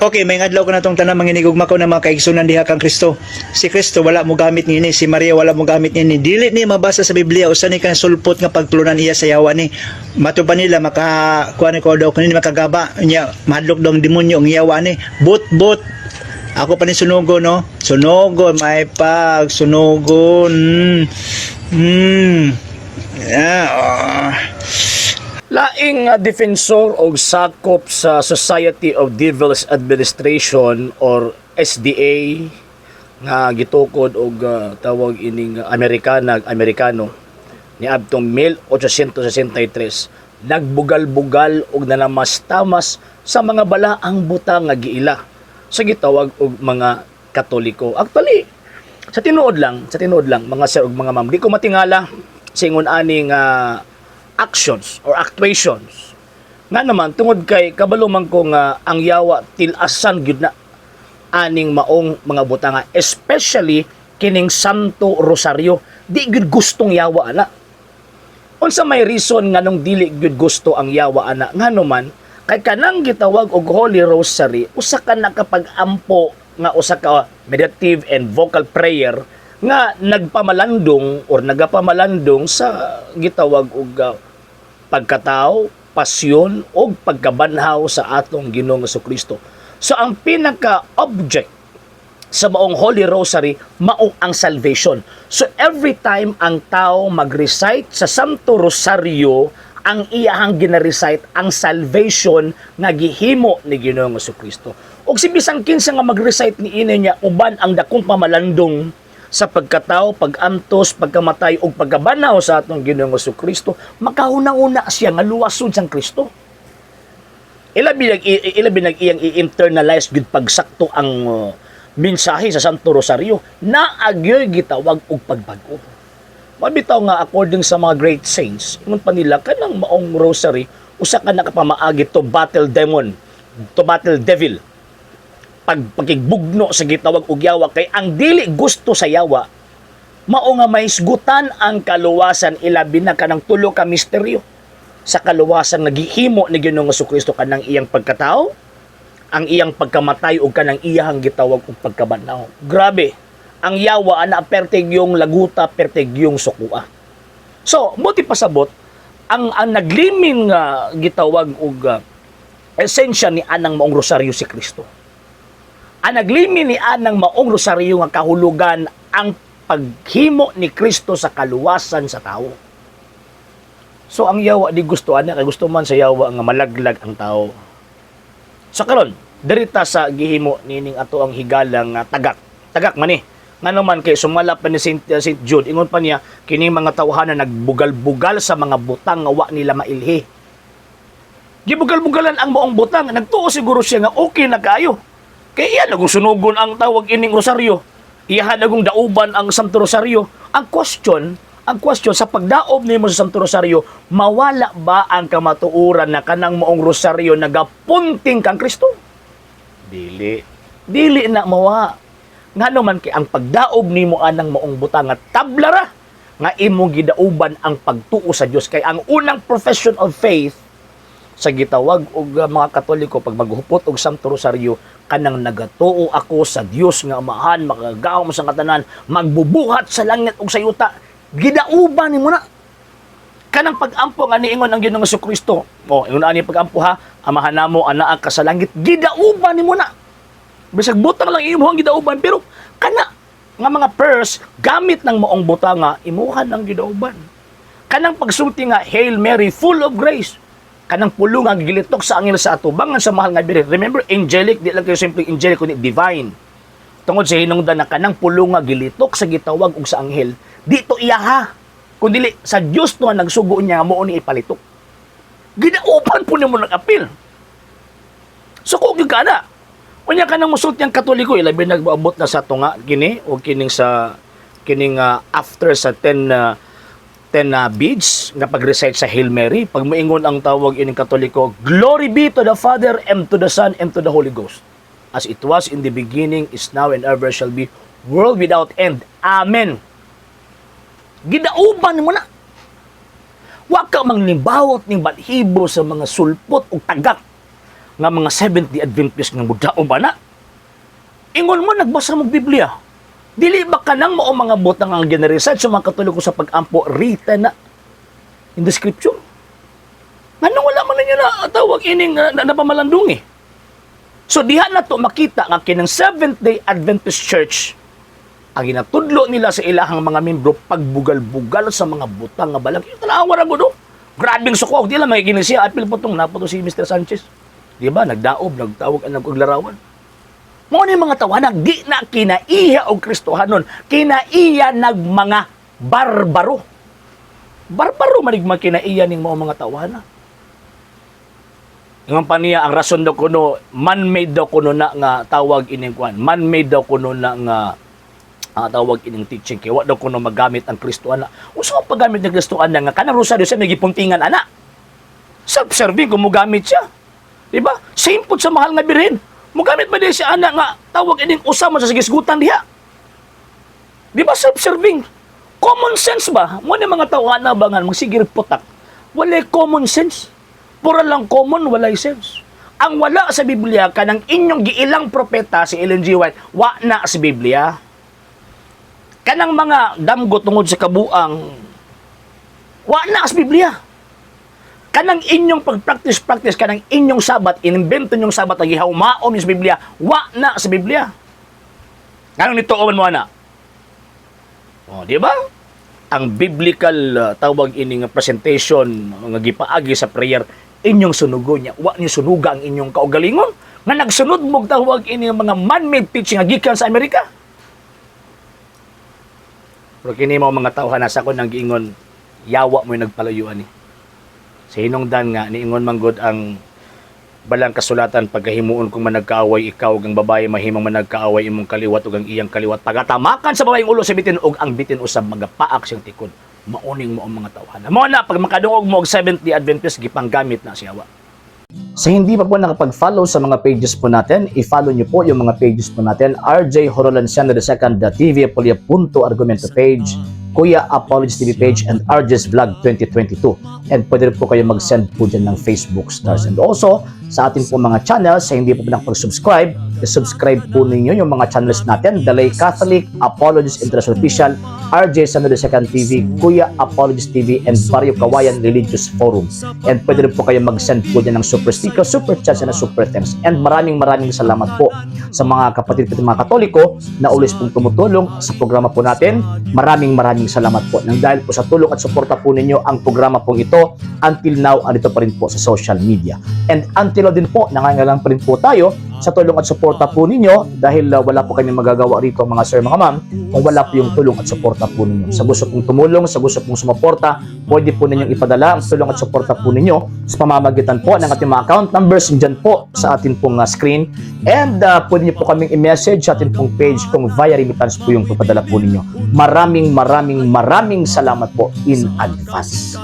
Okay, may adlaw ko na tong tanang manginigugma ko na mga kaigsunan diha kang Kristo. Si Kristo wala mo gamit niini, si Maria wala mo gamit niini. Dili ni mabasa sa Biblia usa ni kan sulpot nga pagtulunan iya sa yawa ni. Matuban nila maka kuan ko daw kunin makagaba nya madlok dong demonyo ang yawa ni. But ako pa ni sunugon no. Sunugon may pag sunugon. Laing defensor o sakop sa Society of Devils Administration or SDA nga gitukod og tawag ining Amerikano ni adtong 1863 nagbugal-bugal og nanamas-tamas sa mga balaang butang nga giila sa gitawag og mga Katoliko. Actually, sa tinuod lang mga sir ug mga ma'am, di ko matingala sa ingon ani nga actions or actuations nga naman tungod kay kabalo man ko nga ang yawa tilasan gyud na aning maong mga butanga, especially kining Santo Rosario. Di gyud gustong yawa ana. Unsa may reason nga nung dili gyud gusto ang yawa ana? Nga naman kay kanang gitawag og Holy Rosary usa ka nakapag-ampo nga usa ka meditative and vocal prayer nga nagpamalandong or nagapamalandong sa gitawag og pagkatao, pasyon o pagkabanhaw sa atong Ginoong Jesucristo. So ang pinaka-object sa maong Holy Rosary mao ang salvation. So every time ang tao mag-recite sa Santo Rosario, ang iyahang gina-recite ang salvation nga gihimo ni Ginoong Jesucristo. Og si bisan kinsa nga mag-recite ni ina niya uban ang dakong pamalandong sa pagkatao, pag-antos, pagkamatay o pagkabanaw sa atong Ginoong Jesucristo, makahuna-una siya nga luwasod sang Kristo. Ilabi nag iyang i-internalize gud pagsakto ang mensahe sa Santo Rosario na agyoy gitawag og pagbago. Mabitaw nga according sa mga great saints, ingon pa nila kanang maong rosary usa ka nakapamaagi to battle demon, to battle devil. Pagkigbugno sa gitawag og yawa kay ang dili gusto sa yawa mao nga maisgutan ang kaluwasan ilabi na kanang tulo ka misteryo sa kaluwasan nagihimo ni Ginoong Jesucristo kanang iyang pagkatao, ang iyang pagkamatay ug kanang iyang gitawag og pagkabanaw. Grabe, ang yawa ana pertig yung laguta, pertig yung sukua. So, buti pasabot ang naglimin nga gitawag og esensya ni anang maong rosaryo si Kristo. Ang naglimin ni anang maong rosaryo nga kahulugan ang paghimo ni Kristo sa kaluwasan sa tao. So ang yawa di gusto ana kay gusto man sa yawa nga malaglag ang tao. So karon dirita sa gihimo nining ato ang higalang tagak man ni. Ngano man kay sumala pa ni Saint Jude ingon pa niya kining mga tawhana nagbugal-bugal sa mga butang nga wa nila mailhi. Gibugal-bugalan ang maong butang, nagtuo siguro siya nga okay na kayo. Kaya iyan, sunugon ang tawag ining rosaryo. Iyahan nagong dauban ang Santo Rosario. Ang question sa pagdaob nimo sa Santo Rosario, mawala ba ang kamatuoran na kanang maong rosaryo nagapunting kang Kristo? Dili na mawa. Ngano man kay ang pagdaob nimo anang maong butang nga tablara nga imong gidauban ang pagtuo sa Dios kay ang unang profession of faith sa gitawag og mga Katoliko pag maghupot og Santo Rosario kanang nagatuo ako sa Dios nga Amahan, makagaw mo sa katanan, magbubuhat sa langit ug sa yuta. Gidauban nimo na. Kanang pag-ampo nga niingon ang Ginoong Jesucristo. Ingon ani pag-ampo ha, Amahan namo anaa ka sa langit. Gidauban nimo na. Bisag butang lang imuhang gidauban pero kana nga mga purse gamit ng maong butang nga imuhan ang gidauban. Kanang pagsulti nga Hail Mary full of grace. Kanang pulo nga gilitok sa angel sa ato bangan sa mahal nga biri. Remember, angelic, di lang kayo simple angelic, kundi divine. Tungod sa hinungdan na kanang pulo nga gilitok sa gitawag ug sa anghel, dito iyaha. Kundi sa Dios to nga nagsugo niya mo ni ipalitok. Gidauban po nimo nag-apil. So kung gyud kana, unya kanang musulti ang Katoliko ilabi nagbaabot na sa tunga kini o kining after sa 10 beads nga pag-recite sa Hail Mary, pag moingon ang tawag ining Katoliko, Glory be to the Father, and to the Son, and to the Holy Ghost. As it was in the beginning, is now, and ever shall be, world without end. Amen. Gidauban mo na. Wa ka manglimbawot ning balhibo sa mga sulpot o tagak. nga mga 70 Adventist nga mudao ba na? Ingon mo, nagbasa mo Biblia. Dili ba ka nang mao mga butang ang generisad sa mga Katoliko sa pag-ampo written na in the scripture? Anong wala man ninyo na tawag ining napamalandong eh? So diha na to makita nga kinang Seventh-day Adventist Church ang ginatudlo nila sa ilahang mga membro pagbugal-bugal sa mga butang nga balag. Yung tanawa ra do. Grabing suko. Di lang magiging siya. Apil po itong napo to si Mr. Sanchez. Di ba? Nagdaob, nagtawag, naglarawan. Mga ni mga tawanan, di na kinaiya o Kristohanon. Kinaiya nag mga barbaro. Barbaro manigma kinaiya ning mga tawanan. Yung paniya, ang rason daw kuno, man-made daw kuno na nga tawag ining kwan. Man-made daw kuno na nga tawag ining teaching. Kaya daw kuno magamit ang Kristoana. Usa ang paggamit ng Kristoana nga kanang rosaryo siya nagipuntingan ana. Self-serving kung mugamit siya. Diba? Same po sa mahal nga birhen. Mugamit ba din siya ana nga tawag ining usama sa sigisgutan diha. Diba self-serving? Common sense ba? Mo ni mga tawana ba nga magsigir putak. Wala common sense. Pura lang common, walay sense. Ang wala sa Biblia, kanang inyong giilang propeta, si Ellen G. White, wa na sa Biblia. Kanang mga damgo tungod sa kabuang, wa na sa Biblia. Kanang inyong pag-practice, kanang inyong sabat, inimbento nyong sabat, ang ihaumaon sa Biblia, wa na sa Biblia. Kanang nito, oman mo na. O, di ba? Ang biblical tawag ining presentation, nga gipaagi sa prayer, inyong sunugo niya. Wa niyo sunuga ang inyong kaugalingon. Nga nagsunod mong tawag ini mga man-made teaching nga gikan sa Amerika. Pero kini mo mga tawhan nasa ko nang giingon, yawa mo yung nagpalayuan ni. Sa hinungdan nga, niingon manggod ang balang kasulatan pagkahimuon kung managkaaway ikaw ang babae mahimong managkaaway imong kaliwat ug ang iyang kaliwat pagatamakan sa babaeng ulo sa bitin ug ang bitin usab magapaak siyang tikod. Mauning mo ang mga tawhana. Mao na pag makadungog mo og 70 Adventist gipanggamit na siya wa. Sa hindi pa po nakapag-follow sa mga pages po natin, i-follow niyo po yung mga pages po natin. RJ Horolansiano II TV Apolia Punto Argumento page, Kuya Apologies TV page, and RJ's Vlog 2022. And pwede rin po kayo mag-send po dyan ng Facebook stars. And also, sa ating po mga channels, sa hindi po nakapag-subscribe, subscribe po ninyo yung mga channels natin, Dalay Catholic, Apologies International Official, RJ Sando II TV, Kuya Apologies TV, and Barrio Kawayan Religious Forum. And pwede rin po kayo mag-send po dyan ng super sticker, super chats, and super thanks. And maraming salamat po sa mga kapatid at mga Katoliko na ulis pong tumutulong sa programa po natin. Maraming salamat po. Nang dahil po sa tulong at suporta po ninyo, ang programa pong ito, until now, andito pa rin po sa social media. And until now din po, nangangalang pa rin po tayo sa tulong at suporta po ninyo dahil wala po kami magagawa rito mga sir, mga ma'am, kung wala po yung tulong at suporta po ninyo. Sa gusto pong tumulong, sa gusto pong sumuporta, pwede po ninyong ipadala ang tulong at suporta po ninyo sa pamamagitan po ng ating mga account numbers dyan po sa ating pong screen. And pwede niyo po kaming i-message sa ating pong page kung via remittance po yung papadala po ninyo. Maraming salamat po in advance.